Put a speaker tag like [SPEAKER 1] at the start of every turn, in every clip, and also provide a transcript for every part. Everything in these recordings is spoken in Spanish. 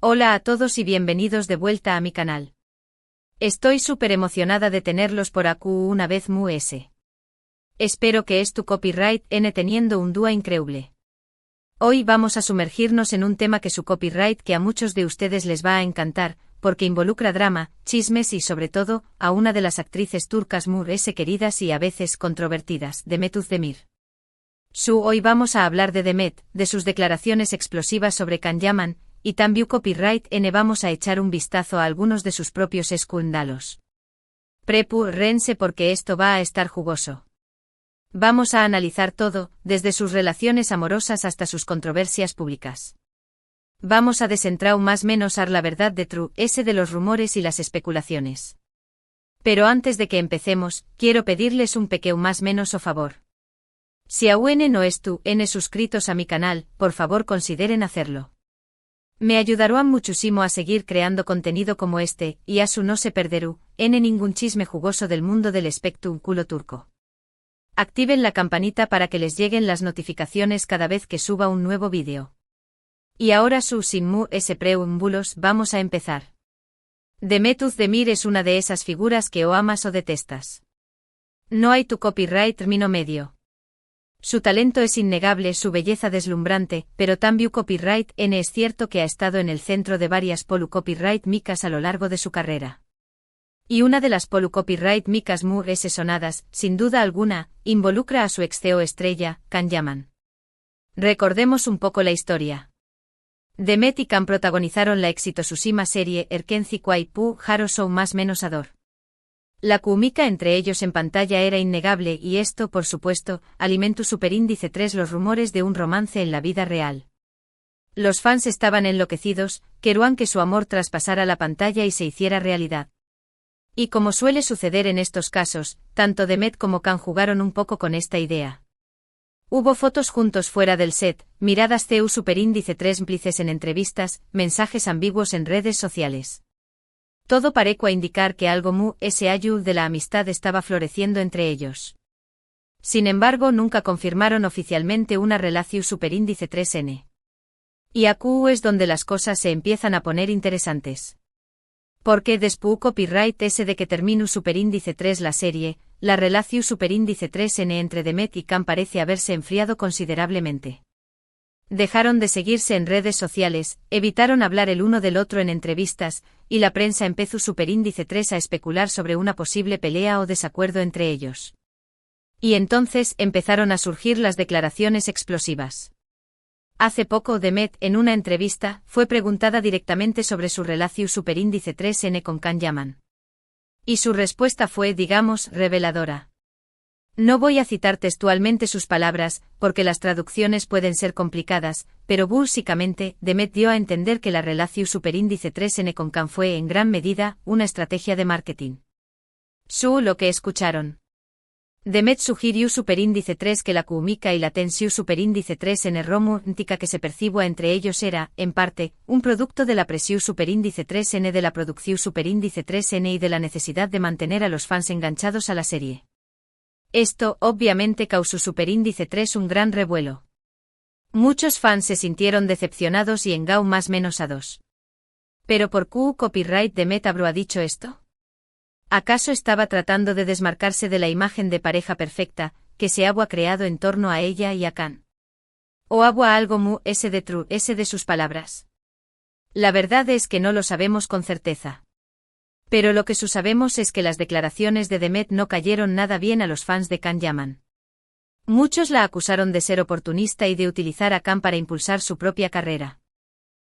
[SPEAKER 1] Hola a todos y bienvenidos de vuelta a mi canal. Estoy súper emocionada de tenerlos por aquí una vez más. Espero que es tu copyright N teniendo un dúo increíble. Hoy vamos a sumergirnos en un tema que su copyright que a muchos de ustedes les va a encantar, porque involucra drama, chismes y sobre todo, a una de las actrices turcas queridas y a veces controvertidas, Demet Özdemir. Hoy vamos a hablar de Demet, de sus declaraciones explosivas sobre Can Yaman, y también copyright N vamos a echar un vistazo a algunos de sus propios escándalos. Prepárense porque esto va a estar jugoso. Vamos a analizar todo, desde sus relaciones amorosas hasta sus controversias públicas. Vamos a desentrar más menos la verdad de los rumores y las especulaciones. Pero antes de que empecemos, quiero pedirles un pequeño más menos o favor. Si aún no es suscritos a mi canal, por favor consideren hacerlo. Me ayudarán muchísimo a seguir creando contenido como este, y a su no se perderú, ningún chisme jugoso del mundo del espectáculo turco. Activen la campanita para que les lleguen las notificaciones cada vez que suba un nuevo vídeo. Y ahora sin más preámbulos vamos a empezar. Demet Özdemir es una de esas figuras que o amas o detestas. No hay tu copyright término medio. Su talento es innegable, su belleza deslumbrante, pero también copyright N es cierto que ha estado en el centro de varias copyright micas a lo largo de su carrera. Y una de las copyright micas sonadas, sin duda alguna, involucra a su ex-CEO estrella, Can Yaman. Recordemos un poco la historia. Demet y Can protagonizaron la exitosísima serie Erkenci Pu Haro Show más menos ador. La química entre ellos en pantalla era innegable y esto, por supuesto, alimentó superíndice 3 los rumores de un romance en la vida real. Los fans estaban enloquecidos, querían que su amor traspasara la pantalla y se hiciera realidad. Y como suele suceder en estos casos, tanto Demet como Can jugaron un poco con esta idea. Hubo fotos juntos fuera del set, miradas superíndice 3 cómplices en entrevistas, mensajes ambiguos en redes sociales. Todo parecía indicar que algo de la amistad estaba floreciendo entre ellos. Sin embargo, nunca confirmaron oficialmente una relación superíndice 3N. Y aquí es donde las cosas se empiezan a poner interesantes. Porque después copyright de que terminó superíndice 3 la serie, la relación superíndice 3N entre Demet y Can parece haberse enfriado considerablemente. Dejaron de seguirse en redes sociales, evitaron hablar el uno del otro en entrevistas, y la prensa empezó superíndice 3 a especular sobre una posible pelea o desacuerdo entre ellos. Y entonces empezaron a surgir las declaraciones explosivas. Hace poco Demet, en una entrevista, fue preguntada directamente sobre su relación superíndice 3N con Can Yaman. Y su respuesta fue, digamos, reveladora. No voy a citar textualmente sus palabras, porque las traducciones pueden ser complicadas, pero básicamente, Demet dio a entender que la relación superíndice 3N con Can fue en gran medida una estrategia de marketing. Lo que escucharon. Demet sugirió superíndice 3 que la química y la tensión superíndice 3N romántica que se percibía entre ellos era, en parte, un producto de la presión superíndice 3N de la producción superíndice 3N y de la necesidad de mantener a los fans enganchados a la serie. Esto, obviamente, causó superíndice 3 un gran revuelo. Muchos fans se sintieron decepcionados y en más menos a 2. ¿Pero por qué copyright Demet ha dicho esto? ¿Acaso estaba tratando de desmarcarse de la imagen de pareja perfecta, que se había creado en torno a ella y a Can? ¿O había algo de sus palabras? La verdad es que no lo sabemos con certeza. Pero lo que sabemos es que las declaraciones de Demet no cayeron nada bien a los fans de Can Yaman. Muchos la acusaron de ser oportunista y de utilizar a Can para impulsar su propia carrera.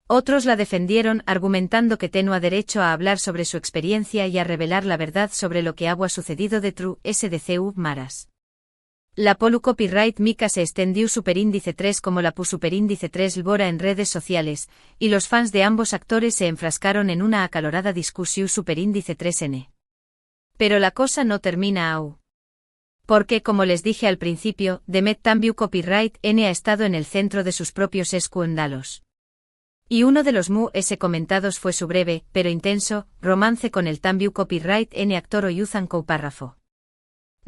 [SPEAKER 1] Otros la defendieron argumentando que tenía derecho a hablar sobre su experiencia y a revelar la verdad sobre lo que había sucedido de SDCU Maras. La copyright mica se extendió superíndice 3 como la superíndice 3 Lbora en redes sociales, y los fans de ambos actores se enfrascaron en una acalorada discusión superíndice 3N. Pero la cosa no termina aún. Porque, como les dije al principio, Demet también copyright N ha estado en el centro de sus propios escándalos. Y uno de los comentados fue su breve, pero intenso, romance con el también copyright N actor Oyuzhan Koupárrafo.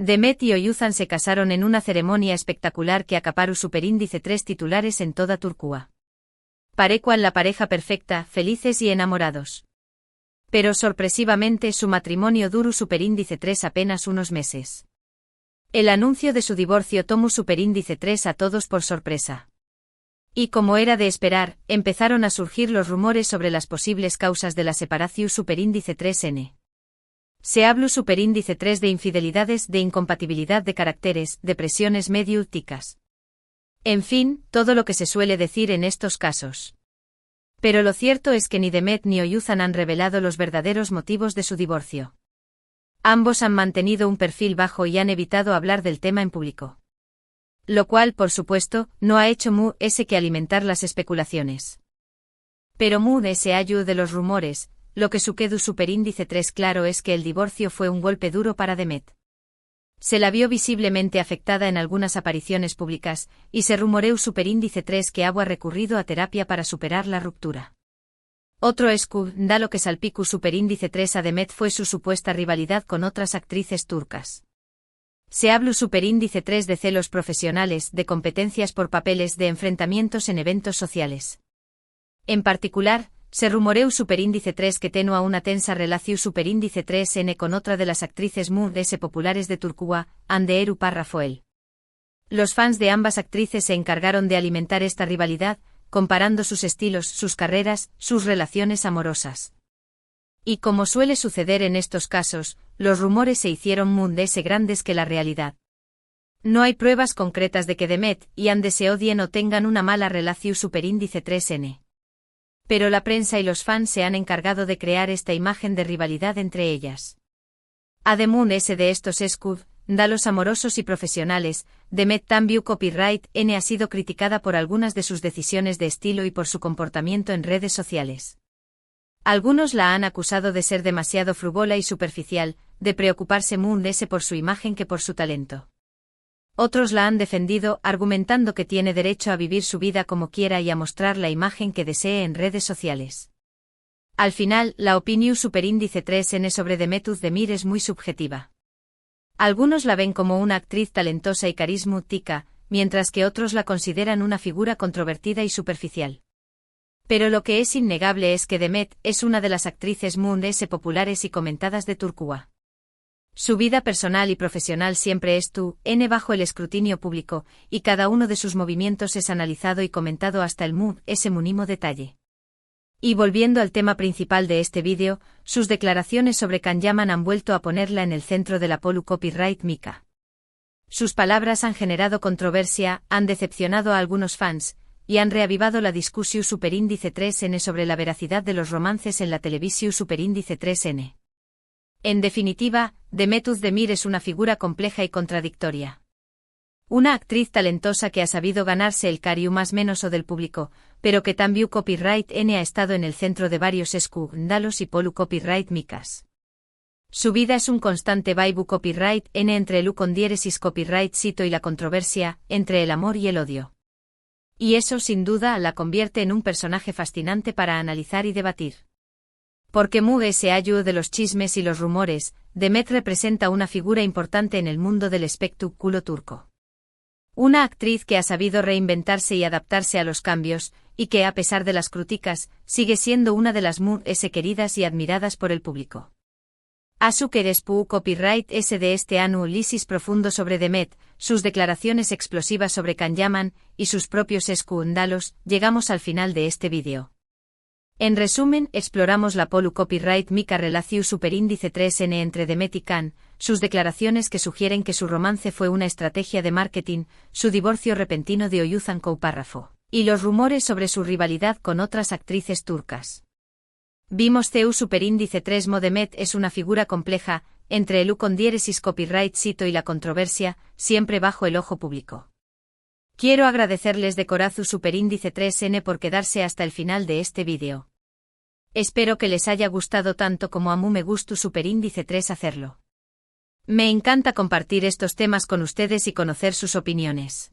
[SPEAKER 1] Demet y Oyuzhan se casaron en una ceremonia espectacular que acaparó superíndice 3 titulares en toda Turquía. Parecían la pareja perfecta, felices y enamorados. Pero sorpresivamente su matrimonio duró superíndice 3 apenas unos meses. El anuncio de su divorcio tomó superíndice 3 a todos por sorpresa. Y como era de esperar, empezaron a surgir los rumores sobre las posibles causas de la separación superíndice 3N. Se habló superíndice 3 de infidelidades, de incompatibilidad de caracteres, depresiones mediúticas. En fin, todo lo que se suele decir en estos casos. Pero lo cierto es que ni Demet ni Oyuzhan han revelado los verdaderos motivos de su divorcio. Ambos han mantenido un perfil bajo y han evitado hablar del tema en público. Lo cual, por supuesto, no ha hecho más que alimentar las especulaciones. Pero más allá de los rumores, lo que quedó superíndice 3 claro es que el divorcio fue un golpe duro para Demet. Se la vio visiblemente afectada en algunas apariciones públicas, y se rumoreó superíndice 3 que había recurrido a terapia para superar la ruptura. Otro escándalo que salpicó superíndice 3 a Demet fue su supuesta rivalidad con otras actrices turcas. Se habló superíndice 3 de celos profesionales, de competencias por papeles, de enfrentamientos en eventos sociales. En particular, se rumoreó superíndice 3 que tenía una tensa relación superíndice 3N con otra de las actrices populares de Turquía, Hande Eru Rafael. Los fans de ambas actrices se encargaron de alimentar esta rivalidad, comparando sus estilos, sus carreras, sus relaciones amorosas. Y como suele suceder en estos casos, los rumores se hicieron más grandes que la realidad. No hay pruebas concretas de que Demet y Hande se odien o tengan una mala relación superíndice 3N. Pero la prensa y los fans se han encargado de crear esta imagen de rivalidad entre ellas. Además de estos escándalos amorosos y profesionales, Demet también Copyright N ha sido criticada por algunas de sus decisiones de estilo y por su comportamiento en redes sociales. Algunos la han acusado de ser demasiado frívola y superficial, de preocuparse más por su imagen que por su talento. Otros la han defendido, argumentando que tiene derecho a vivir su vida como quiera y a mostrar la imagen que desee en redes sociales. Al final, la opinión superíndice 3N sobre Demet Özdemir es muy subjetiva. Algunos la ven como una actriz talentosa y carismática, mientras que otros la consideran una figura controvertida y superficial. Pero lo que es innegable es que Demet es una de las actrices más populares y comentadas de Turquía. Su vida personal y profesional siempre estuvo bajo el escrutinio público, y cada uno de sus movimientos es analizado y comentado hasta el más mínimo detalle. Y volviendo al tema principal de este vídeo, sus declaraciones sobre Can Yaman han vuelto a ponerla en el centro de la Polu Copyright Mika. Sus palabras han generado controversia, han decepcionado a algunos fans, y han reavivado la discusión superíndice 3N sobre la veracidad de los romances en la televisión superíndice 3N. En definitiva, Demet Özdemir es una figura compleja y contradictoria. Una actriz talentosa que ha sabido ganarse el cariño más menos del público, pero que también Copyright N ha estado en el centro de varios escándalos y Polu Copyright Mikas. Su vida es un constante vaibu Copyright N entre el con diéresis Copyright Sito y la controversia, entre el amor y el odio. Y eso sin duda la convierte en un personaje fascinante para analizar y debatir. Porque se hallo de los chismes y los rumores, Demet representa una figura importante en el mundo del espectáculo turco. Una actriz que ha sabido reinventarse y adaptarse a los cambios, y que a pesar de las críticas, sigue siendo una de las más queridas y admiradas por el público. Asuker Espu Copyright S de este análisis profundo sobre Demet, sus declaraciones explosivas sobre Can Yaman, y sus propios escándalos, llegamos al final de este vídeo. En resumen, exploramos la Polu Copyright Mika relación superíndice 3N entre Demet y Can, sus declaraciones que sugieren que su romance fue una estrategia de marketing, su divorcio repentino de Oyuzhan Párrafo, y los rumores sobre su rivalidad con otras actrices turcas. Vimos CU superíndice 3 Demet es una figura compleja, entre el con diéresis Copyright Sito y la controversia, siempre bajo el ojo público. Quiero agradecerles de corazón superíndice 3N por quedarse hasta el final de este vídeo. Espero que les haya gustado tanto como a mí me gustó superíndice 3 hacerlo. Me encanta compartir estos temas con ustedes y conocer sus opiniones.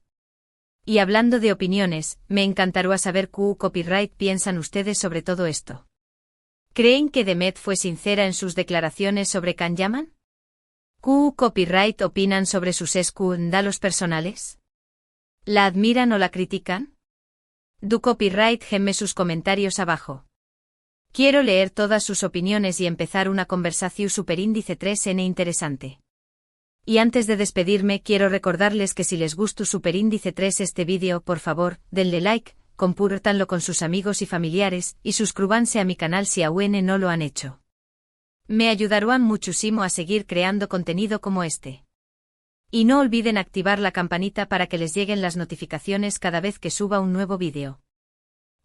[SPEAKER 1] Y hablando de opiniones, me encantaría saber qué copyright piensan ustedes sobre todo esto. ¿Creen que Demet fue sincera en sus declaraciones sobre Can Yaman? ¿Qué copyright opinan sobre sus escándalos personales? ¿La admiran o la critican? Du copyright gemme sus comentarios abajo. Quiero leer todas sus opiniones y empezar una conversación superíndice 3n interesante. Y antes de despedirme quiero recordarles que si les gustó superíndice 3 este vídeo por favor, denle like, compártanlo con sus amigos y familiares, y suscríbanse a mi canal si aún no lo han hecho. Me ayudarán muchísimo a seguir creando contenido como este. Y no olviden activar la campanita para que les lleguen las notificaciones cada vez que suba un nuevo vídeo.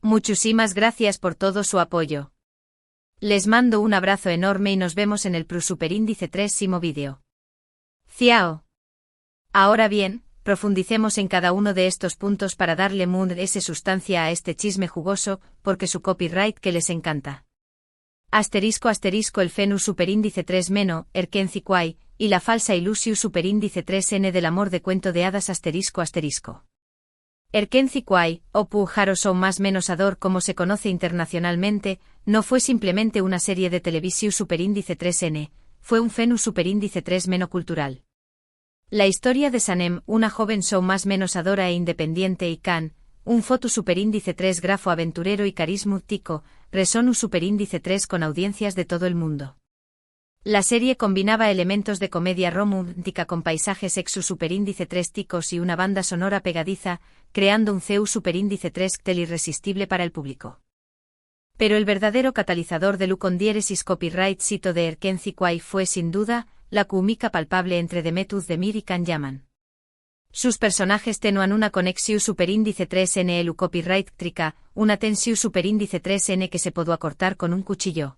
[SPEAKER 1] Muchísimas gracias por todo su apoyo. Les mando un abrazo enorme y nos vemos en el superíndice 3º vídeo. Ciao. Ahora bien, profundicemos en cada uno de estos puntos para darle esa sustancia a este chisme jugoso, porque su copyright que les encanta. *** el fenu superíndice 3 meno, erkenziquai, y la falsa ilusiu superíndice 3n del amor de cuento de hadas ***. Erkenziquai, o Pujaro son más menos ador como se conoce internacionalmente, no fue simplemente una serie de televisión superíndice 3n, fue un fenu superíndice 3 meno cultural. La historia de Sanem, una joven show más menos adora e independiente y Can, un foto superíndice 3 grafo aventurero y carisma tico, resonu superíndice 3 con audiencias de todo el mundo. La serie combinaba elementos de comedia romántica con paisajes exu superíndice 3 ticos y una banda sonora pegadiza, creando un CEU superíndice 3 tel irresistible para el público. Pero el verdadero catalizador de Lucondieresis copyright sito de Erkenziquai fue sin duda, la química palpable entre Demet Özdemir y Can Yaman. Sus personajes tenuan una conexión superíndice 3n el copyright trica, una tensión superíndice 3n que se pudo acortar con un cuchillo.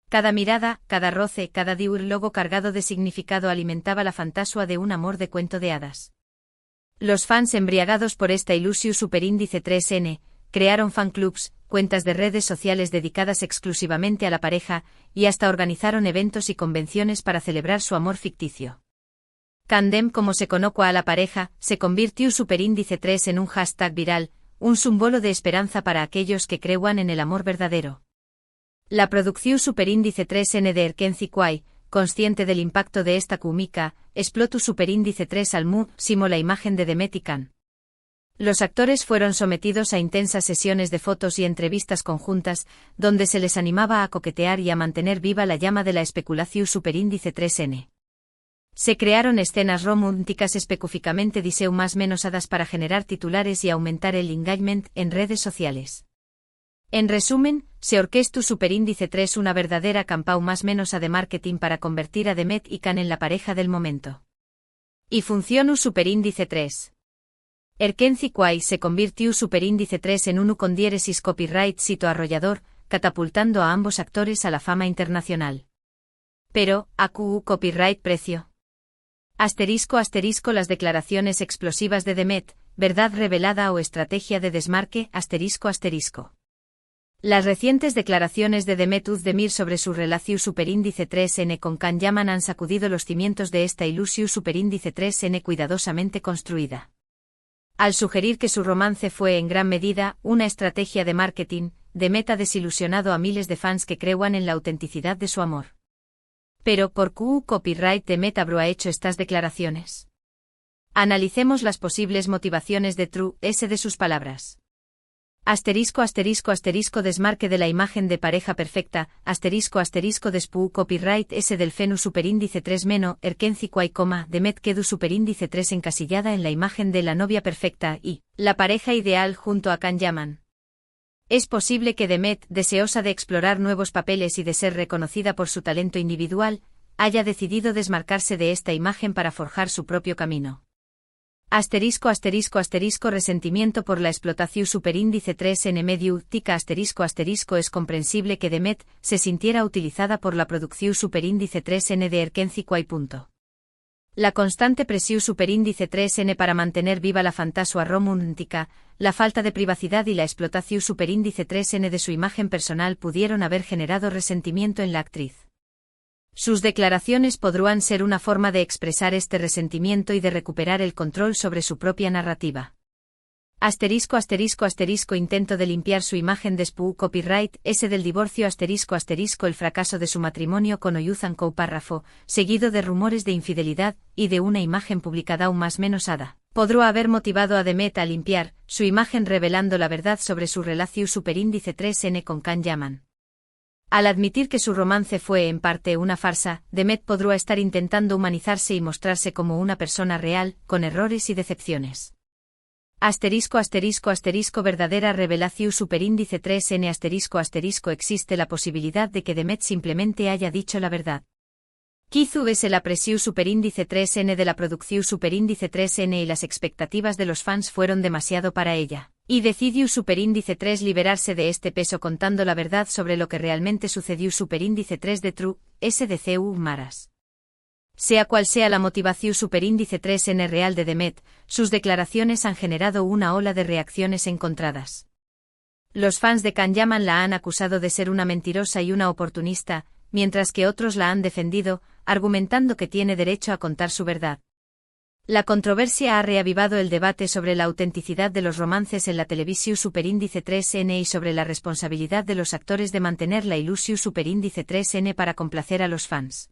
[SPEAKER 1] Cada mirada, cada roce, cada diálogo cargado de significado alimentaba la fantasía de un amor de cuento de hadas. Los fans embriagados por esta ilusión superíndice 3n, crearon fanclubs, cuentas de redes sociales dedicadas exclusivamente a la pareja, y hasta organizaron eventos y convenciones para celebrar su amor ficticio. Candem, como se conoce a la pareja, se convirtió superíndice 3 en un hashtag viral, un símbolo de esperanza para aquellos que crean en el amor verdadero. La producción superíndice 3n de Erkenziquai, consciente del impacto de esta química, explotó superíndice 3 al muchísimo la imagen de Demet y Can. Los actores fueron sometidos a intensas sesiones de fotos y entrevistas conjuntas, donde se les animaba a coquetear y a mantener viva la llama de la especulación superíndice 3n. Se crearon escenas románticas específicamente diseu más menos hadas para generar titulares y aumentar el engagement en redes sociales. En resumen, se orquestó superíndice 3 una verdadera campaña más menos a de marketing para convertir a Demet y Can en la pareja del momento. Y funcionó superíndice 3. Erkenziquai se convirtió superíndice 3 en un Lucondieresis copyright sito arrollador, catapultando a ambos actores a la fama internacional. Pero, ¿AQU copyright precio? *** las declaraciones explosivas de Demet, verdad revelada o estrategia de desmarque, ***. Las recientes declaraciones de Demet Özdemir sobre su relación superíndice 3n con Can Yaman han sacudido los cimientos de esta ilusión superíndice 3n cuidadosamente construida. Al sugerir que su romance fue en gran medida una estrategia de marketing, Demet ha desilusionado a miles de fans que crean en la autenticidad de su amor. Pero ¿por qué copyright Demet habrá hecho estas declaraciones? Analicemos las posibles motivaciones de de sus palabras. Desmarque de la imagen de pareja perfecta, *** copyright del fenu superíndice 3 meno, Erkenziquai, Demet quedó superíndice 3 encasillada en la imagen de la novia perfecta y la pareja ideal junto a Can Yaman. Es posible que Demet, deseosa de explorar nuevos papeles y de ser reconocida por su talento individual, haya decidido desmarcarse de esta imagen para forjar su propio camino. Resentimiento por la explotación superíndice 3n medio tica es comprensible que Demet se sintiera utilizada por la producción superíndice 3n de Erkenziquai. La constante presión superíndice 3n para mantener viva la fantasía romántica, la falta de privacidad y la explotación superíndice 3n de su imagen personal pudieron haber generado resentimiento en la actriz. Sus declaraciones podrán ser una forma de expresar este resentimiento y de recuperar el control sobre su propia narrativa. Intento de limpiar su imagen de copyright, ese del divorcio el fracaso de su matrimonio con Oyuzhan párrafo, seguido de rumores de infidelidad y de una imagen publicada aún más menosada. podría haber motivado a Demet a limpiar su imagen revelando la verdad sobre su relación superíndice 3N con Can Yaman. Al admitir que su romance fue en parte una farsa, Demet podría estar intentando humanizarse y mostrarse como una persona real, con errores y decepciones. **** verdadera revelación superíndice 3N *** existe la posibilidad de que Demet simplemente haya dicho la verdad. Kizu es el aprecio superíndice 3N de la producción superíndice 3N y las expectativas de los fans fueron demasiado para ella. Y decidió superíndice 3 liberarse de este peso contando la verdad sobre lo que realmente sucedió superíndice 3 de True, SDCU Maras. Sea cual sea la motivación superíndice 3N real de Demet, sus declaraciones han generado una ola de reacciones encontradas. Los fans de Can Yaman la han acusado de ser una mentirosa y una oportunista, mientras que otros la han defendido, argumentando que tiene derecho a contar su verdad. La controversia ha reavivado el debate sobre la autenticidad de los romances en la televisión superíndice 3N y sobre la responsabilidad de los actores de mantener la ilusión superíndice 3N para complacer a los fans.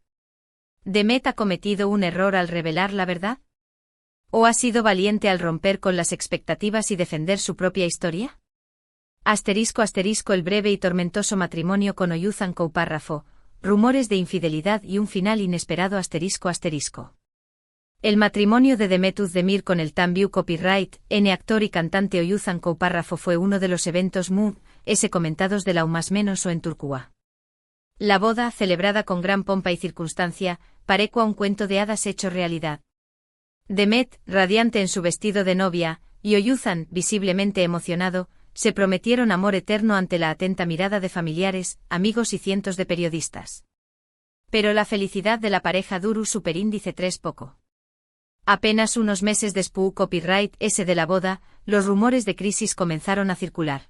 [SPEAKER 1] ¿Demet ha cometido un error al revelar la verdad? ¿O ha sido valiente al romper con las expectativas y defender su propia historia? *** El breve y tormentoso matrimonio con Oyuzhan Párrafo, rumores de infidelidad y un final inesperado ***. El matrimonio de Demet Özdemir con el Tambiu Copyright, actor y cantante Oyuzhan Párrafo fue uno de los eventos comentados de la *** o en Turquía. La boda, celebrada con gran pompa y circunstancia, parecua un cuento de hadas hecho realidad. Demet, radiante en su vestido de novia, y Oyuzhan, visiblemente emocionado, se prometieron amor eterno ante la atenta mirada de familiares, amigos y cientos de periodistas. Pero la felicidad de la pareja duró superíndice 3 poco. Apenas unos meses después copyright de la boda, los rumores de crisis comenzaron a circular.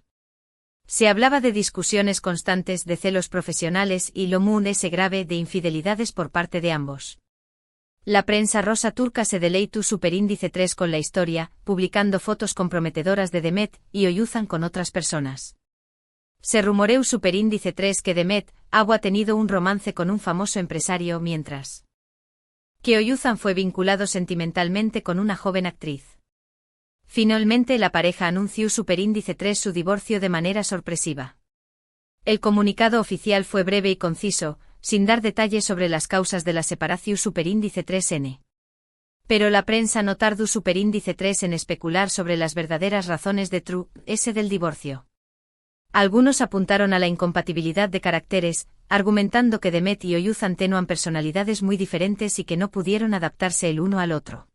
[SPEAKER 1] Se hablaba de discusiones constantes, de celos profesionales y lo grave de infidelidades por parte de ambos. La prensa rosa turca se deleitó superíndice 3 con la historia, publicando fotos comprometedoras de Demet y Oyuzhan con otras personas. Se rumoreó superíndice 3 que Demet ha tenido un romance con un famoso empresario mientras que Oyuzhan fue vinculado sentimentalmente con una joven actriz. Finalmente la pareja anunció superíndice 3 su divorcio de manera sorpresiva. El comunicado oficial fue breve y conciso, sin dar detalles sobre las causas de la separación superíndice 3N. Pero la prensa no tardó superíndice 3 en especular sobre las verdaderas razones de True, del divorcio. Algunos apuntaron a la incompatibilidad de caracteres, argumentando que Demet y Oyuzhan tenían personalidades muy diferentes y que no pudieron adaptarse el uno al otro.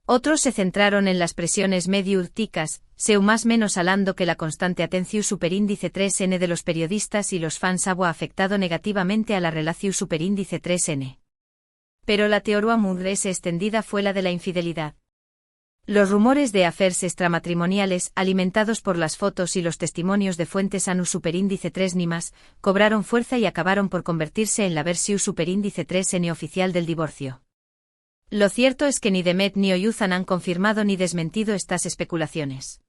[SPEAKER 1] Otros se centraron en las presiones mediáticas, más menos hablando que la constante atención superíndice 3N de los periodistas y los fans ha afectado negativamente a la relación superíndice 3N. Pero la teoría más extendida fue la de la infidelidad. Los rumores de affairs extramatrimoniales, alimentados por las fotos y los testimonios de fuentes anu superíndice 3 ni más, cobraron fuerza y acabaron por convertirse en la versión superíndice 3N oficial del divorcio. Lo cierto es que ni Demet ni Oyuzhan han confirmado ni desmentido estas especulaciones.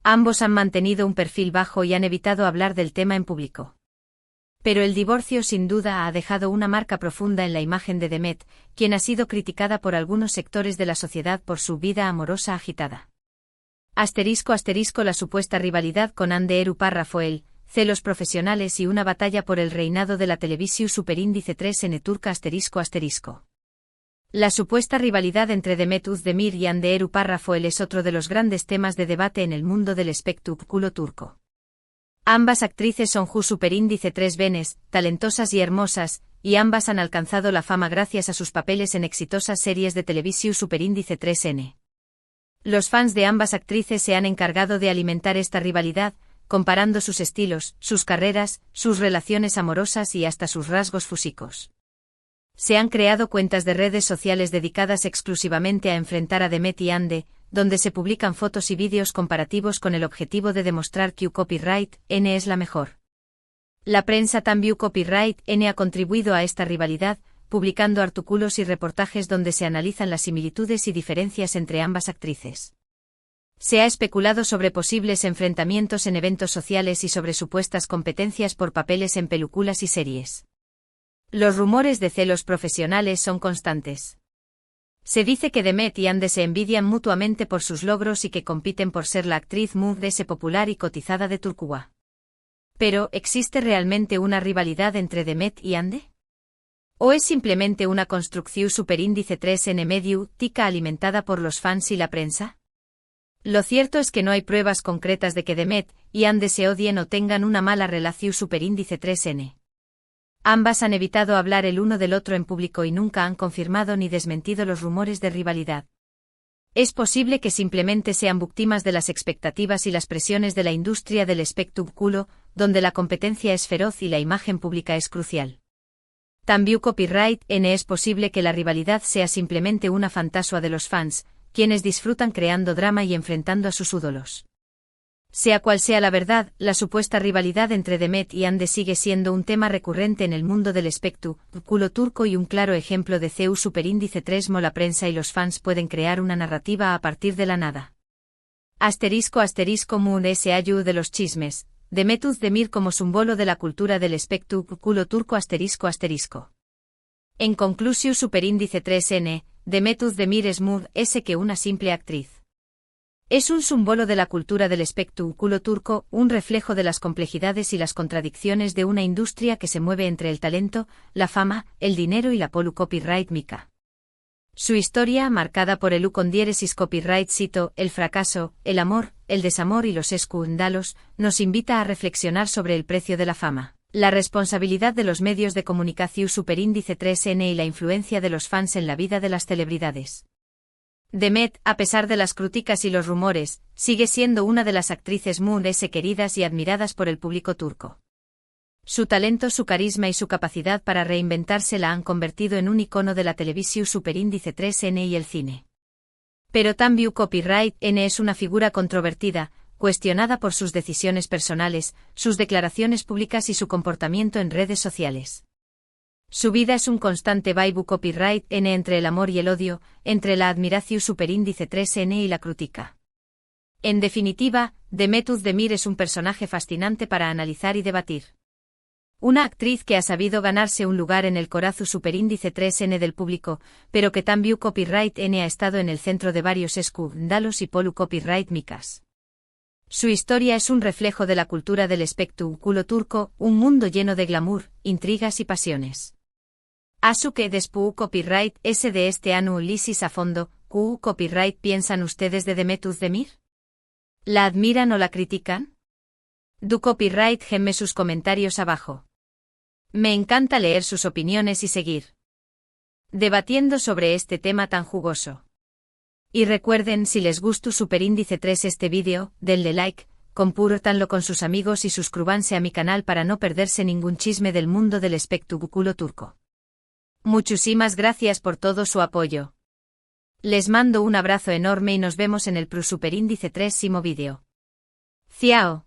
[SPEAKER 1] Ambos han mantenido un perfil bajo y han evitado hablar del tema en público. Pero el divorcio sin duda ha dejado una marca profunda en la imagen de Demet, quien ha sido criticada por algunos sectores de la sociedad por su vida amorosa agitada. *** La supuesta rivalidad con Hande Eru Párrafo, celos profesionales y una batalla por el reinado de la televisión superíndice 3N turca ***. La supuesta rivalidad entre Demet Özdemir y Hande Eru Párrafo es otro de los grandes temas de debate en el mundo del espectáculo turco. Ambas actrices son superíndice 3 venes, talentosas y hermosas, y ambas han alcanzado la fama gracias a sus papeles en exitosas series de televisión superíndice 3N. Los fans de ambas actrices se han encargado de alimentar esta rivalidad, comparando sus estilos, sus carreras, sus relaciones amorosas y hasta sus rasgos físicos. Se han creado cuentas de redes sociales dedicadas exclusivamente a enfrentar a Demet y Hande, donde se publican fotos y vídeos comparativos con el objetivo de demostrar que Copyright N es la mejor. La prensa Tambiu Copyright N ha contribuido a esta rivalidad, publicando artículos y reportajes donde se analizan las similitudes y diferencias entre ambas actrices. Se ha especulado sobre posibles enfrentamientos en eventos sociales y sobre supuestas competencias por papeles en películas y series. Los rumores de celos profesionales son constantes. Se dice que Demet y Ande se envidian mutuamente por sus logros y que compiten por ser la actriz Mood popular y cotizada de Turquía. Pero, ¿existe realmente una rivalidad entre Demet y Ande? ¿O es simplemente una construcción superíndice 3N medio, tica alimentada por los fans y la prensa? Lo cierto es que no hay pruebas concretas de que Demet y Ande se odien o tengan una mala relación superíndice 3N. Ambas han evitado hablar el uno del otro en público y nunca han confirmado ni desmentido los rumores de rivalidad. Es posible que simplemente sean víctimas de las expectativas y las presiones de la industria del espectáculo, donde la competencia es feroz y la imagen pública es crucial. También copyright N es posible que la rivalidad sea simplemente una fantasía de los fans, quienes disfrutan creando drama y enfrentando a sus ídolos. Sea cual sea la verdad, la supuesta rivalidad entre Demet y Ande sigue siendo un tema recurrente en el mundo del espectáculo turco y un claro ejemplo de CEU superíndice 3 mo la prensa y los fans pueden crear una narrativa a partir de la nada. Moon S.A.U. de los chismes, Demet Özdemir como símbolo de la cultura del espectáculo turco ***. En conclusión superíndice 3N, Demet Özdemir es Mood S que una simple actriz. Es un símbolo de la cultura del espectáculo turco, un reflejo de las complejidades y las contradicciones de una industria que se mueve entre el talento, la fama, el dinero y la copyright mica. Su historia, marcada por el condieresis copyright cito, el fracaso, el amor, el desamor y los escándalos, nos invita a reflexionar sobre el precio de la fama, la responsabilidad de los medios de comunicación superíndice 3N y la influencia de los fans en la vida de las celebridades. Demet, a pesar de las críticas y los rumores, sigue siendo una de las actrices Mood S queridas y admiradas por el público turco. Su talento, su carisma y su capacidad para reinventarse la han convertido en un icono de la televisión superíndice 3N y el cine. Pero también copyright N es una figura controvertida, cuestionada por sus decisiones personales, sus declaraciones públicas y su comportamiento en redes sociales. Su vida es un constante vaibu copyright N entre el amor y el odio, entre la admiración superíndice 3N y la crítica. En definitiva, Demet Özdemir es un personaje fascinante para analizar y debatir. Una actriz que ha sabido ganarse un lugar en el corazón superíndice 3N del público, pero que también copyright N ha estado en el centro de varios escándalos y polu copyright micas. Su historia es un reflejo de la cultura del espectáculo turco, un mundo lleno de glamour, intrigas y pasiones. Asu que despu copyright S de este año lisis a fondo, ¿Q copyright piensan ustedes de Demet Özdemir? ¿La admiran o la critican? Du copyright gemme sus comentarios abajo. Me encanta leer sus opiniones y seguir debatiendo sobre este tema tan jugoso. Y recuerden, si les gustó superíndice 3 este vídeo, denle like, compártanlo con sus amigos y suscríbanse a mi canal para no perderse ningún chisme del mundo del espectáculo turco. Muchísimas gracias por todo su apoyo. Les mando un abrazo enorme y nos vemos en el superíndice 3 vídeo. Ciao.